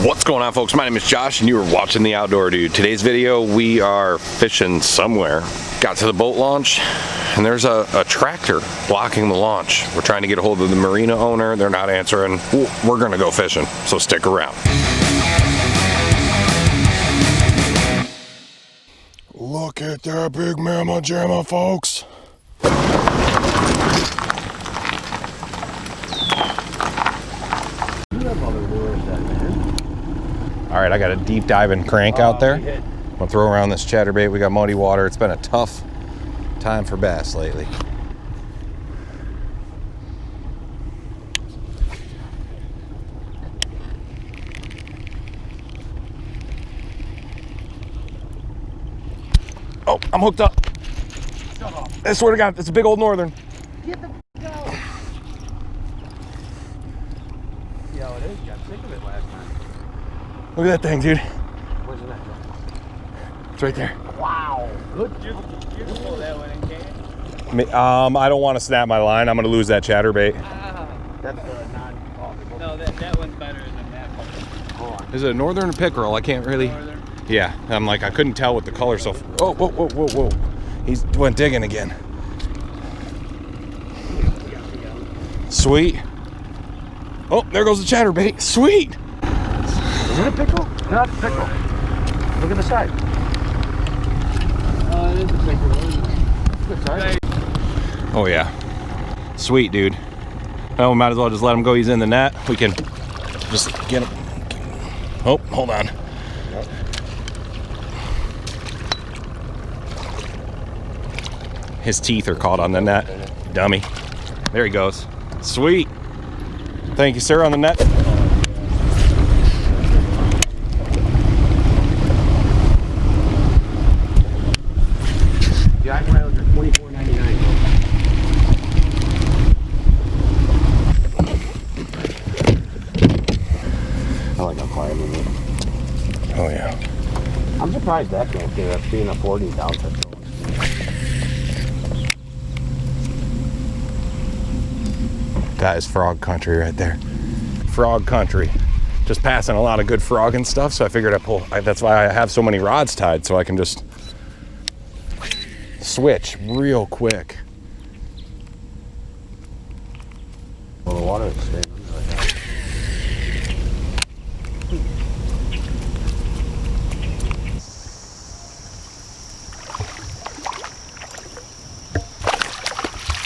What's going on, folks? My name is Josh and you are watching The Outdoor Dude. Today's video, we are fishing somewhere. Got to the boat launch and there's a tractor blocking the launch. We're trying to get a hold of the marina owner. They're not answering. We're gonna go fishing, so stick around. Look at that big mamma jamma, folks. All right, I got a deep diving crank out there. I'm gonna throw around this chatterbait. We got muddy water. It's been a tough time for bass lately. Oh, I'm hooked up. I swear to God, it's a big old northern. Get the out. See how it is? Got sick of it last time. Look at that thing, dude. Where's it at? It's right there. Wow. Good. You pull that one in, can you? I don't want to snap my line. I'm going to lose that chatterbait. That's the non-possible. No, that one's better than that one. Hold on. Is it a northern or pickerel? I can't really. Northern. Yeah, I'm like, I couldn't tell with the color so. Oh, whoa, whoa, whoa, whoa. He went digging again. Sweet. Oh, there goes the chatterbait. Sweet. Is it a pickle? Not a pickle. Look at the side. It is a pickle. Good size. Oh, yeah. Sweet, dude. Well, we might as well just let him go. He's in the net. We can just get him. Oh, hold on. His teeth are caught on the net. Dummy. There he goes. Sweet. Thank you, sir, on the net. The eyebrows are $24.99. I like how quiet it is. Oh, yeah. I'm surprised that can't get up being a 40 ounce. That is frog country right there. Frog country. Just passing a lot of good frog and stuff, so I figured that's why I have so many rods tied, so I can just switch real quick. Well, the water is staying under like that.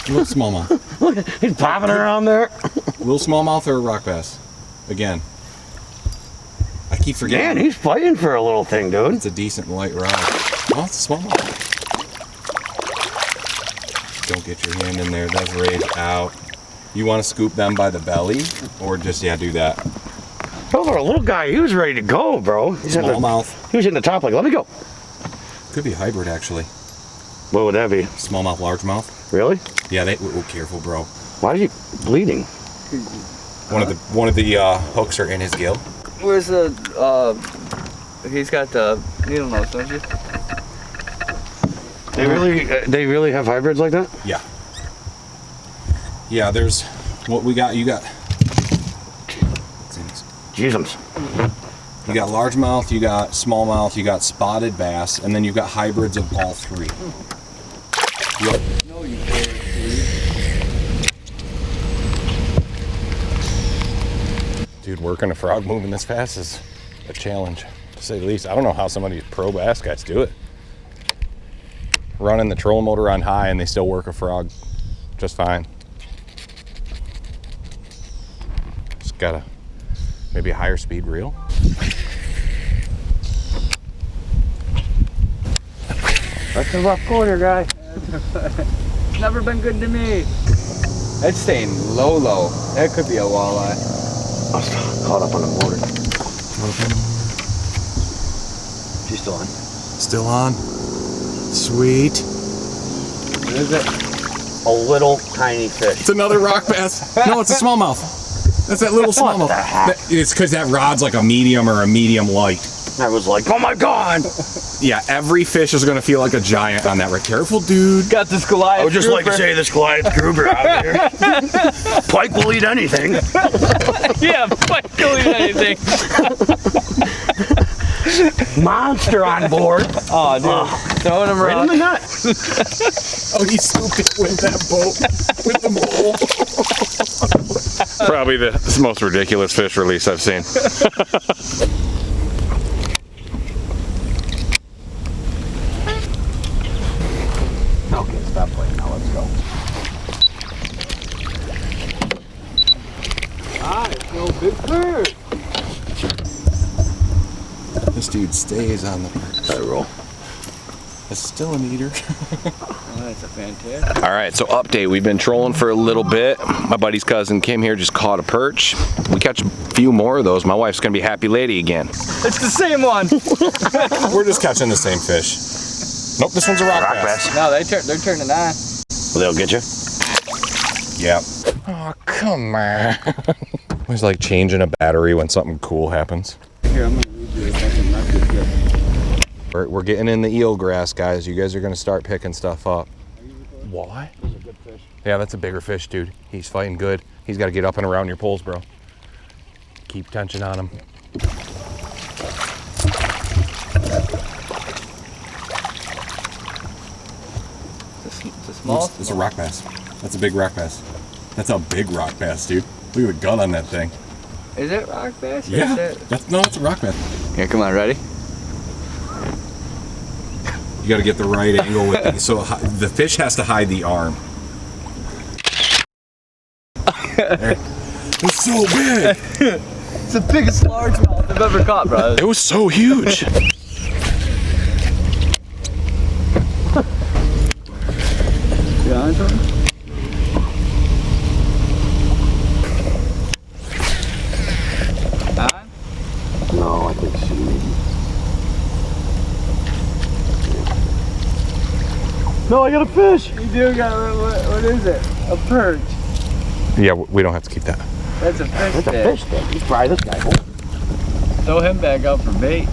Little smallmouth. Look, he's popping around there. Little smallmouth or a rock bass? Again. I keep forgetting. Man, he's fighting for a little thing, dude. It's a decent light rod. Oh, it's a smallmouth. Don't get your hand in there. That's raised out. You want to scoop them by the belly, or just, yeah, do that. Oh, a little guy, he was ready to go, bro. Smallmouth. He was in the top, like, let me go. Could be a hybrid, actually. What would that be? Smallmouth, largemouth. Really? Yeah, oh, careful, bro. Why are you bleeding? One of the hooks are in his gill. Where's the, he's got the needle nose, don't you? They really have hybrids like that? Yeah. Yeah, there's what we got. You got. Jesus. You got largemouth, you got smallmouth, you got spotted bass, and then you've got hybrids of all three. Yep. No, you can't. Dude, working a frog moving this fast is a challenge, to say the least. I don't know how some of these pro bass guys do it. Running the trolling motor on high and they still work a frog just fine. Just gotta, maybe a higher speed reel. That's a rough corner, guy. Never been good to me. It's staying low. That could be a walleye. I was caught up on the motor. She's still on. Still on. Sweet. What is it? A little tiny fish. It's another rock bass. No, it's a smallmouth. That's that little smallmouth. the heck? It's because that rod's like a medium or a medium light. I was like, oh my God. Yeah, every fish is gonna feel like a giant on that. Right, careful, dude. Got this Goliath I would just like to grouper. say this Goliath Gruber out here. Pike will eat anything. Yeah, Pike will eat anything. Monster on board. Oh, dude. Throwing him Right in around. the nut. Oh, he scooped it with that boat, with the mole. Probably the most ridiculous fish release I've seen. Okay, stop playing now. Let's go. No big bird. This dude stays on the perch. I roll. It's still an eater. Oh, that's a fantastic. All right, so update. We've been trolling for a little bit. My buddy's cousin Kim here just caught a perch. We catch a few more of those. My wife's gonna be a happy lady again. It's the same one. We're just catching the same fish. Nope, this one's a rock bass. No, they're turning on. Well, they'll get you. Yeah. Oh, come on. It's like changing a battery when something cool happens. Here, I'm gonna read you a fucking message here. We're getting in the eel grass, guys. You guys are gonna start picking stuff up. Walleye? That's a good fish. Yeah, that's a bigger fish, dude. He's fighting good. He's got to get up and around your poles, bro. Keep tension on him. It's a small. It's a rock bass. That's a big rock bass. That's a big rock bass, dude. Look at the gut on that thing. Is it rock bass? Or Yeah. is it- That's a rock bass. Here, come on, ready? You got to get the right angle with it. So the fish has to hide the arm. There. It's so big. It's the biggest largemouth I've ever caught, bro. It was so huge. You on to him? On? No, I think she. No, I got a fish. You do got, what is it? A perch. Yeah, we don't have to keep that. That's a fish That's a stick. fish stick. You fry this guy. Throw him back up for bait.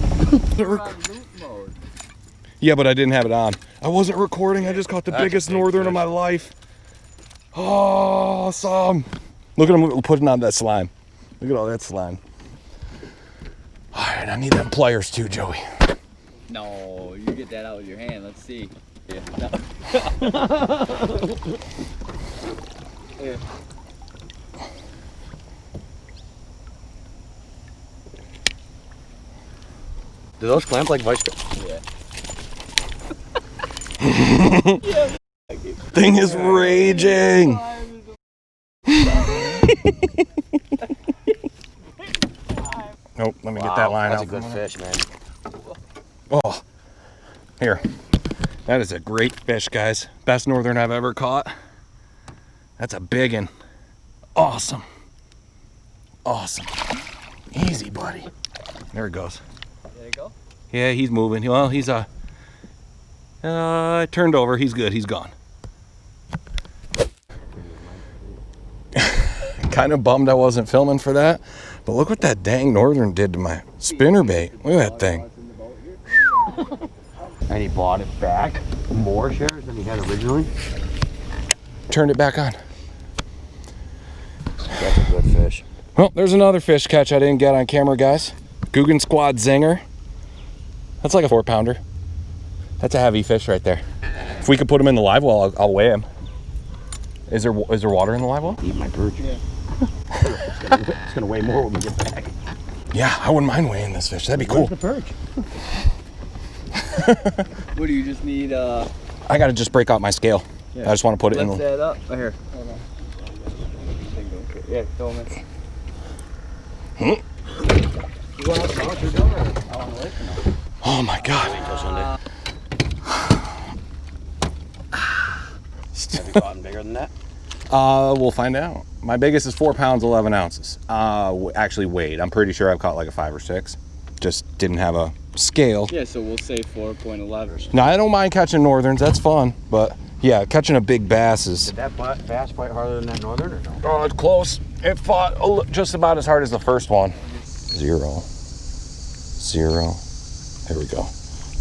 Yeah, but I didn't have it on. I wasn't recording. I just caught the That's a biggest big northern fish. of my life. Awesome. Look at him putting on that slime. Look at all that slime. All right, I need them pliers too, Joey. No, you get that out with your hand. Let's see. Yeah. No. Here. Do those clamp like vice grips? Yeah. Thing is raging. Nope, let me get that line That's out. a good fish, man. Oh, here. That is a great fish, guys. Best northern I've ever caught. That's a big one. Awesome. Awesome. Easy, buddy. There it goes. There you go. Yeah, he's moving. Well, he's turned over. He's good. He's gone. Kind of bummed I wasn't filming for that, but look what that dang northern did to my spinnerbait. Look at that thing. And he bought it back more shares than he had originally. Turned it back on. That's a good fish. Well, there's another fish catch I didn't get on camera, guys. Guggen Squad Zinger. That's like a 4-pounder. That's a heavy fish right there. If we could put him in the live well, I'll weigh him. Is there water in the live well? Eat my perch. Yeah. It's gonna weigh more when we get back. Yeah, I wouldn't mind weighing this fish. That'd be cool. Where's the perch? What do you just need? I gotta just break out my scale. Yeah. I just want to put it in. Lift that up. Oh, here. Hold on. Yeah, throw him in. You going out to South or down or out on the lake or no? Oh my God. Wait until Sunday. Have you gotten bigger than that? We'll find out. My biggest is 4 pounds, 11 ounces. Actually weighed. I'm pretty sure I've caught like a 5 or 6. Just didn't have a scale. Yeah, so we'll say 4.11. No, I don't mind catching northerns. That's fun. But yeah, catching a big bass is. Did that bass fight harder than that northern or no? Oh, it's close. It fought just about as hard as the first one. 0, 0, There we go.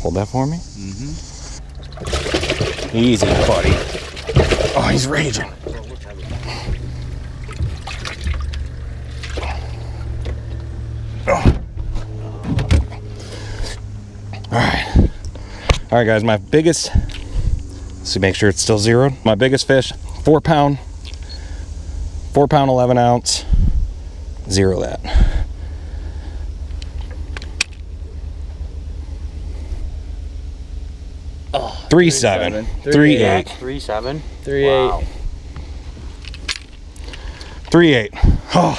Hold that for me. Easy, buddy. Oh, he's raging. Oh. All right, guys, my biggest, let's see, make sure it's still zeroed. My biggest fish, 4 pound, 11 ounce, zero that. Oh, 3.7, 3.8, 3.7. 3.8. Wow. 3.8. Oh,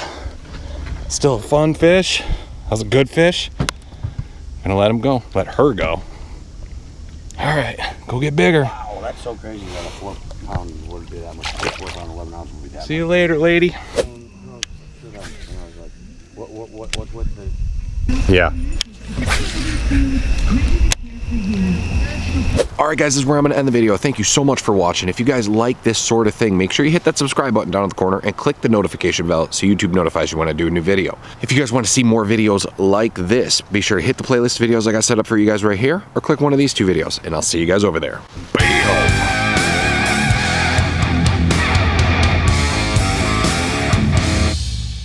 still a fun fish. That was a good fish. Gonna let him go, let her go. All right, go get bigger. Wow, that's so crazy that a 4 pound would be that much. 4 pound, 11 ounce would be that See you later, lady. What's the... Yeah. Alright guys, this is where I'm going to end the video. Thank you so much for watching. If you guys like this sort of thing, make sure you hit that subscribe button down in the corner and click the notification bell so YouTube notifies you when I do a new video. If you guys want to see more videos like this, be sure to hit the playlist videos I got set up for you guys right here, or click one of these 2 videos, and I'll see you guys over there. Bam!